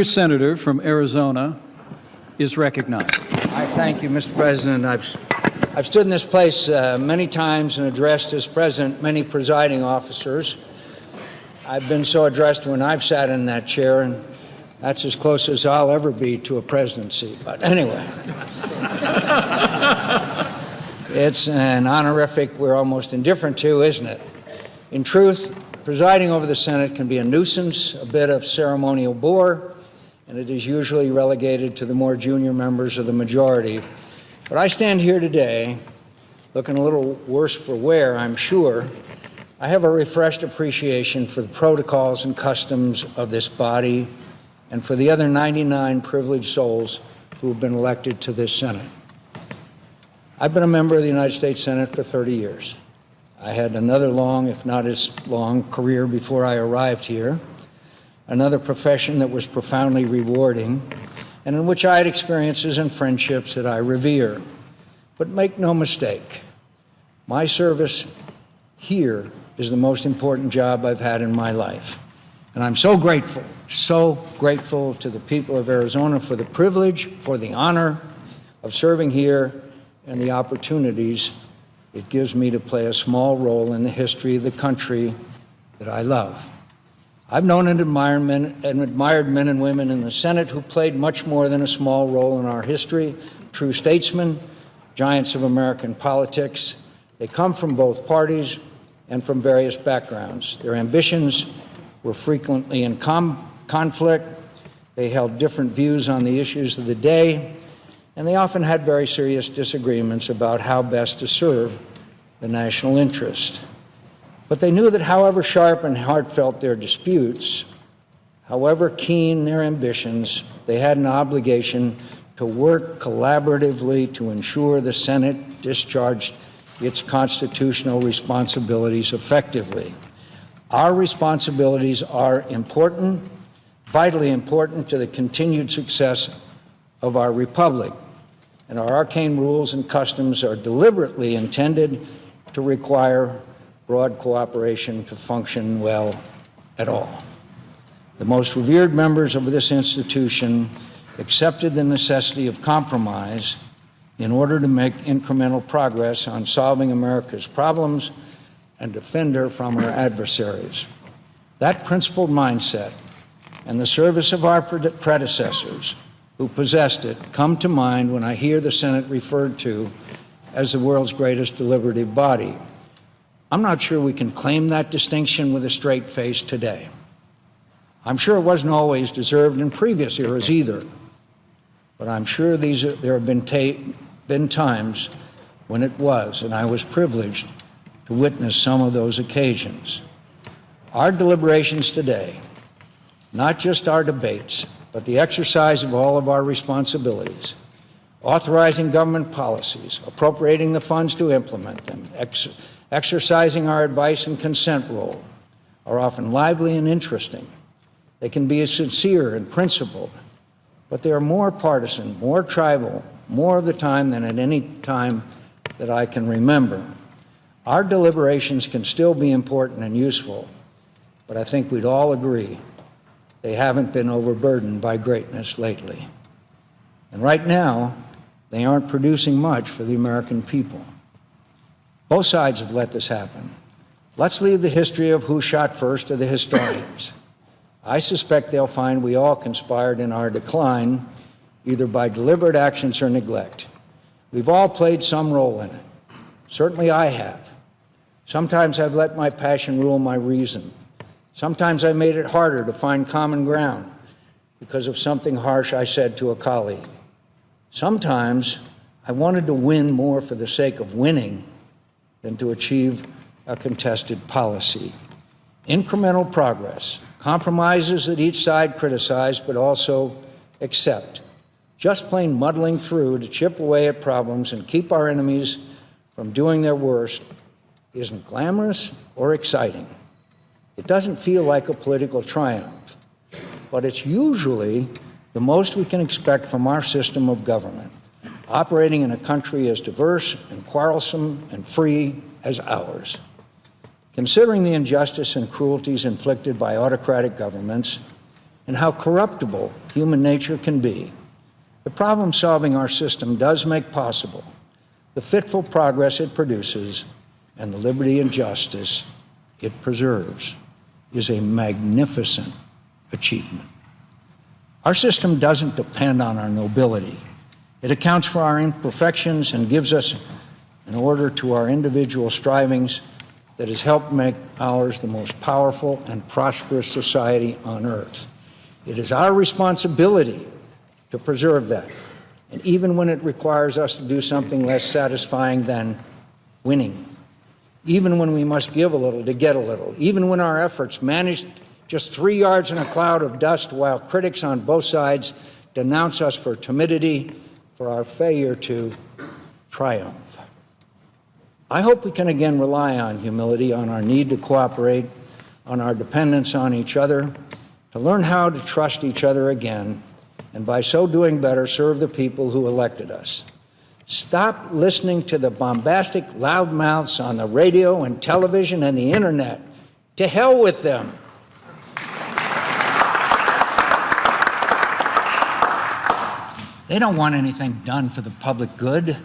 Senator from Arizona is recognized. I thank you, Mr. President. I've stood in this place many times and addressed as president many presiding officers. I've been so addressed when I've sat in that chair, and that's as close as I'll ever be to a presidency. But anyway, it's an honorific we're almost indifferent to, isn't it? In truth, presiding over the Senate can be a nuisance, a bit of ceremonial bore, and it is usually relegated to the more junior members of the majority. But I stand here today, looking a little worse for wear, I'm sure. I have a refreshed appreciation for the protocols and customs of this body and for the other 99 privileged souls who have been elected to this Senate. I've been a member of the United States Senate for 30 years. I had another long, if not as long, career before I arrived here, another profession that was profoundly rewarding, and in which I had experiences and friendships that I revere. But make no mistake, my service here is the most important job I've had in my life. And I'm so grateful to the people of Arizona for the privilege, for the honor of serving here and the opportunities it gives me to play a small role in the history of the country that I love. I've known and admired men and women in the Senate who played much more than a small role in our history, true statesmen, giants of American politics. They come from both parties and from various backgrounds. Their ambitions were frequently in conflict. They held different views on the issues of the day, and they often had very serious disagreements about how best to serve the national interest. But they knew that however sharp and heartfelt their disputes, however keen their ambitions, they had an obligation to work collaboratively to ensure the Senate discharged its constitutional responsibilities effectively. Our responsibilities are important, vitally important to the continued success of our republic. And our arcane rules and customs are deliberately intended to require broad cooperation to function well at all. The most revered members of this institution accepted the necessity of compromise in order to make incremental progress on solving America's problems and defend her from her adversaries. That principled mindset and the service of our predecessors who possessed it come to mind when I hear the Senate referred to as the world's greatest deliberative body. I'm not sure we can claim that distinction with a straight face today. I'm sure it wasn't always deserved in previous eras either, but I'm sure there have been times when it was, and I was privileged to witness some of those occasions. Our deliberations today, not just our debates, but the exercise of all of our responsibilities, authorizing government policies, appropriating the funds to implement them, exercising our advice and consent role, are often lively and interesting. They can be sincere and principled, but they are more partisan, more tribal, more of the time than at any time that I can remember. Our deliberations can still be important and useful, but I think we'd all agree they haven't been overburdened by greatness lately. And right now, they aren't producing much for the American people. Both sides have let this happen. Let's leave the history of who shot first to the historians. I suspect they'll find we all conspired in our decline, either by deliberate actions or neglect. We've all played some role in it. Certainly I have. Sometimes I've let my passion rule my reason. Sometimes I made it harder to find common ground because of something harsh I said to a colleague. Sometimes I wanted to win more for the sake of winning than to achieve a contested policy. Incremental progress, compromises that each side criticized but also accept. Just plain muddling through to chip away at problems and keep our enemies from doing their worst isn't glamorous or exciting. It doesn't feel like a political triumph, but it's usually the most we can expect from our system of government, operating in a country as diverse and quarrelsome and free as ours. Considering the injustice and cruelties inflicted by autocratic governments and how corruptible human nature can be, the problem-solving our system does make possible, the fitful progress it produces, and the liberty and justice it preserves is a magnificent achievement. Our system doesn't depend on our nobility. It accounts for our imperfections and gives us an order to our individual strivings that has helped make ours the most powerful and prosperous society on earth. It is our responsibility to preserve that, and even when it requires us to do something less satisfying than winning, even when we must give a little to get a little, even when our efforts manage just 3 yards in a cloud of dust while critics on both sides denounce us for timidity, for our failure to triumph. I hope we can again rely on humility, on our need to cooperate, on our dependence on each other, to learn how to trust each other again, and by so doing better, serve the people who elected us. Stop listening to the bombastic loudmouths on the radio and television and the internet. To hell with them. They don't want anything done for the public good.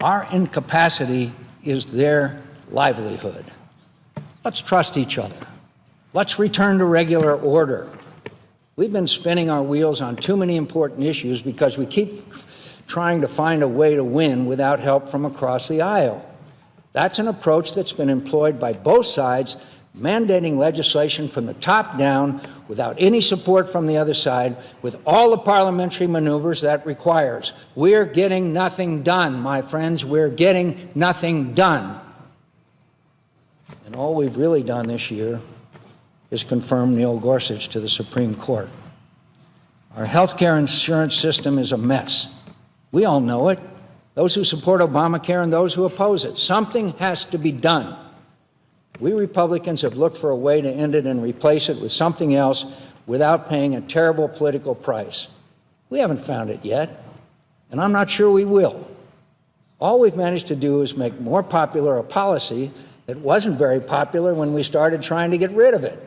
Our incapacity is their livelihood. Let's trust each other. Let's return to regular order. We've been spinning our wheels on too many important issues because we keep trying to find a way to win without help from across the aisle. That's an approach that's been employed by both sides, mandating legislation from the top down without any support from the other side, with all the parliamentary maneuvers that requires. We're getting nothing done, my friends. We're getting nothing done. And all we've really done this year is confirm Neil Gorsuch to the Supreme Court. Our health care insurance system is a mess. We all know it, those who support Obamacare and those who oppose it. Something has to be done. We Republicans have looked for a way to end it and replace it with something else without paying a terrible political price. We haven't found it yet, and I'm not sure we will. All we've managed to do is make more popular a policy that wasn't very popular when we started trying to get rid of it.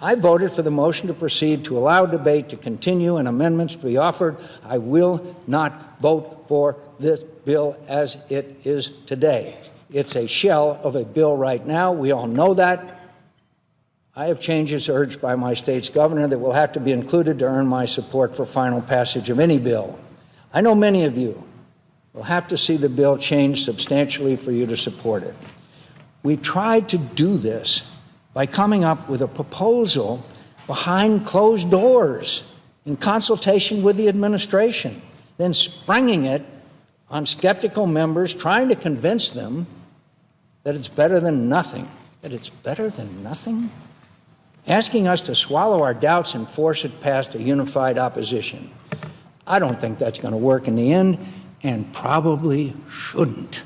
I voted for the motion to proceed to allow debate to continue and amendments to be offered. I will not vote for this bill as it is today. It's a shell of a bill right now. We all know that. I have changes urged by my state's governor that will have to be included to earn my support for final passage of any bill. I know many of you will have to see the bill change substantially for you to support it. We've tried to do this by coming up with a proposal behind closed doors in consultation with the administration, then springing it on skeptical members, trying to convince them that it's better than nothing. That it's better than nothing? Asking us to swallow our doubts and force it past a unified opposition. I don't think that's going to work in the end, and probably shouldn't.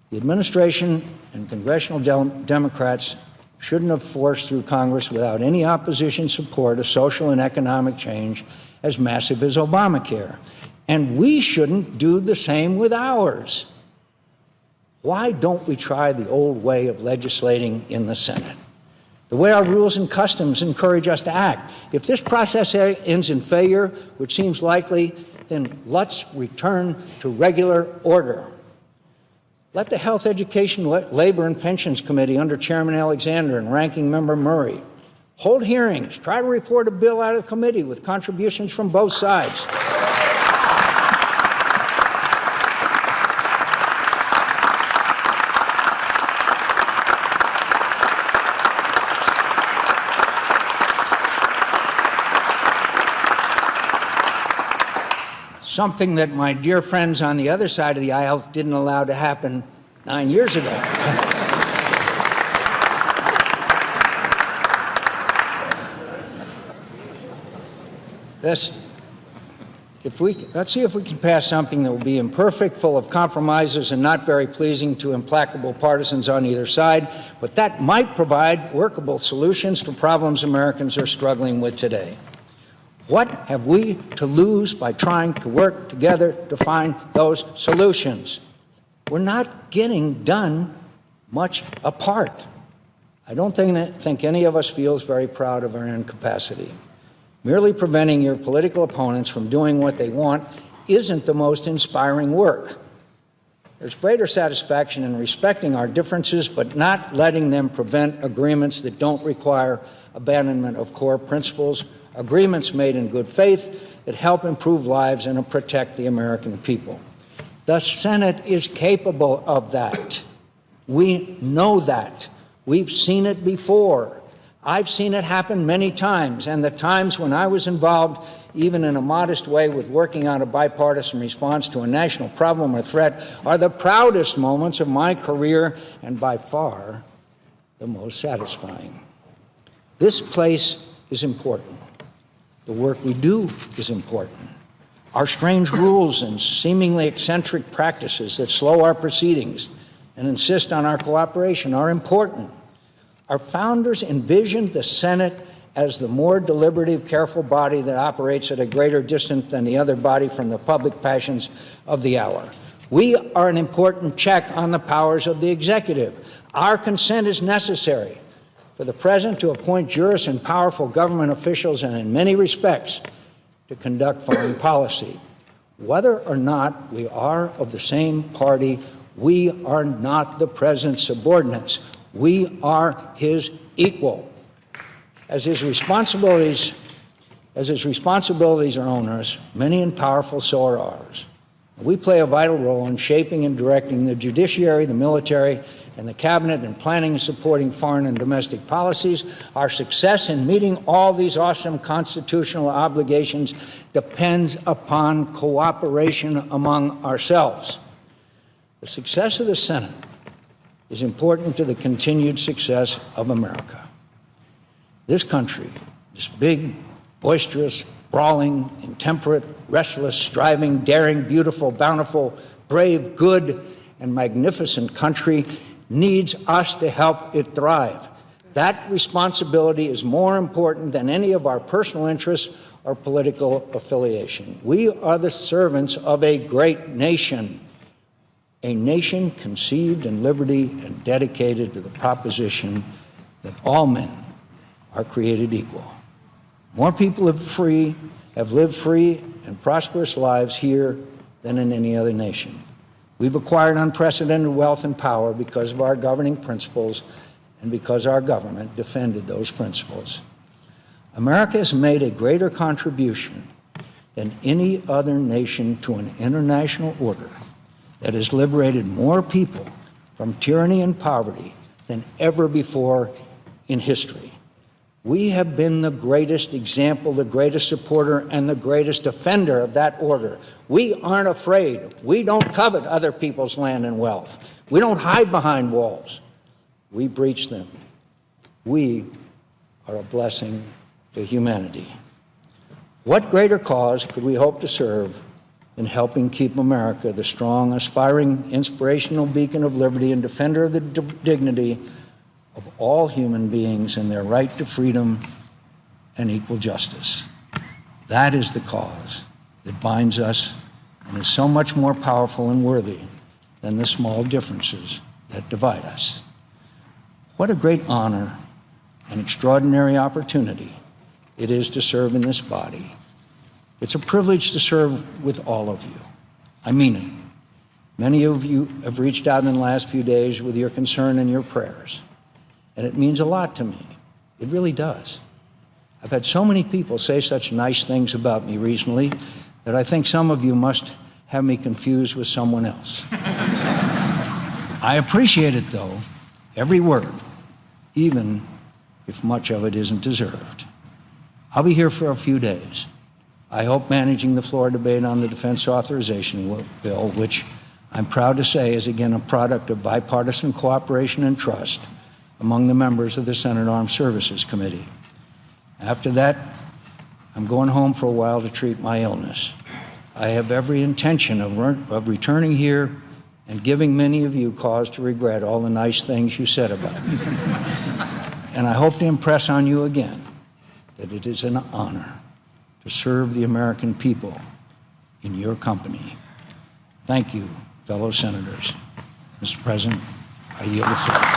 The administration and congressional Democrats shouldn't have forced through Congress without any opposition support a social and economic change as massive as Obamacare. And we shouldn't do the same with ours. Why don't we try the old way of legislating in the Senate? The way our rules and customs encourage us to act. If this process ends in failure, which seems likely, then let's return to regular order. Let the Health, Education, Labor, and Pensions Committee under Chairman Alexander and Ranking Member Murray hold hearings, try to report a bill out of committee with contributions from both sides. Something that my dear friends on the other side of the aisle didn't allow to happen 9 years ago. Let's see if we can pass something that will be imperfect, full of compromises, and not very pleasing to implacable partisans on either side, but that might provide workable solutions to problems Americans are struggling with today. What have we to lose by trying to work together to find those solutions? We're not getting done much apart. I don't think any of us feels very proud of our incapacity. Merely preventing your political opponents from doing what they want isn't the most inspiring work. There's greater satisfaction in respecting our differences, but not letting them prevent agreements that don't require abandonment of core principles, agreements made in good faith that help improve lives and protect the American people. The Senate is capable of that. We know that. We've seen it before. I've seen it happen many times, and the times when I was involved, even in a modest way, with working on a bipartisan response to a national problem or threat, are the proudest moments of my career and by far the most satisfying. This place is important. The work we do is important. Our strange rules and seemingly eccentric practices that slow our proceedings and insist on our cooperation are important. Our founders envisioned the Senate as the more deliberative, careful body that operates at a greater distance than the other body from the public passions of the hour. We are an important check on the powers of the executive. Our consent is necessary for the president to appoint jurists and powerful government officials, and in many respects, to conduct foreign policy. Whether or not we are of the same party, we are not the president's subordinates. We are his equal. As his responsibilities are onerous, many and powerful, so are ours. We play a vital role in shaping and directing the judiciary, the military, and the cabinet in planning and supporting foreign and domestic policies. Our success in meeting all these awesome constitutional obligations depends upon cooperation among ourselves. The success of the Senate is important to the continued success of America. This country, this big, boisterous, brawling, intemperate, restless, striving, daring, beautiful, bountiful, brave, good, and magnificent country needs us to help it thrive. That responsibility is more important than any of our personal interests or political affiliation. We are the servants of a great nation, a nation conceived in liberty and dedicated to the proposition that all men are created equal. More people have lived free and prosperous lives here than in any other nation. We've acquired unprecedented wealth and power because of our governing principles and because our government defended those principles. America has made a greater contribution than any other nation to an international order that has liberated more people from tyranny and poverty than ever before in history. We have been the greatest example, the greatest supporter, and the greatest defender of that order. We aren't afraid. We don't covet other people's land and wealth. We don't hide behind walls. We breach them. We are a blessing to humanity. What greater cause could we hope to serve than helping keep America the strong, aspiring, inspirational beacon of liberty and defender of the dignity of all human beings and their right to freedom and equal justice? That is the cause that binds us and is so much more powerful and worthy than the small differences that divide us. What a great honor and extraordinary opportunity it is to serve in this body. It's a privilege to serve with all of you. I mean it. Many of you have reached out in the last few days with your concern and your prayers, and it means a lot to me. It really does. I've had so many people say such nice things about me recently that I think some of you must have me confused with someone else. I appreciate it, though, every word, even if much of it isn't deserved. I'll be here for a few days. I hope managing the floor debate on the defense authorization bill, which I'm proud to say is again a product of bipartisan cooperation and trust among the members of the Senate Armed Services Committee. After that, I'm going home for a while to treat my illness. I have every intention of returning here and giving many of you cause to regret all the nice things you said about me. And I hope to impress on you again that it is an honor to serve the American people in your company. Thank you, fellow senators. Mr. President, I yield the floor.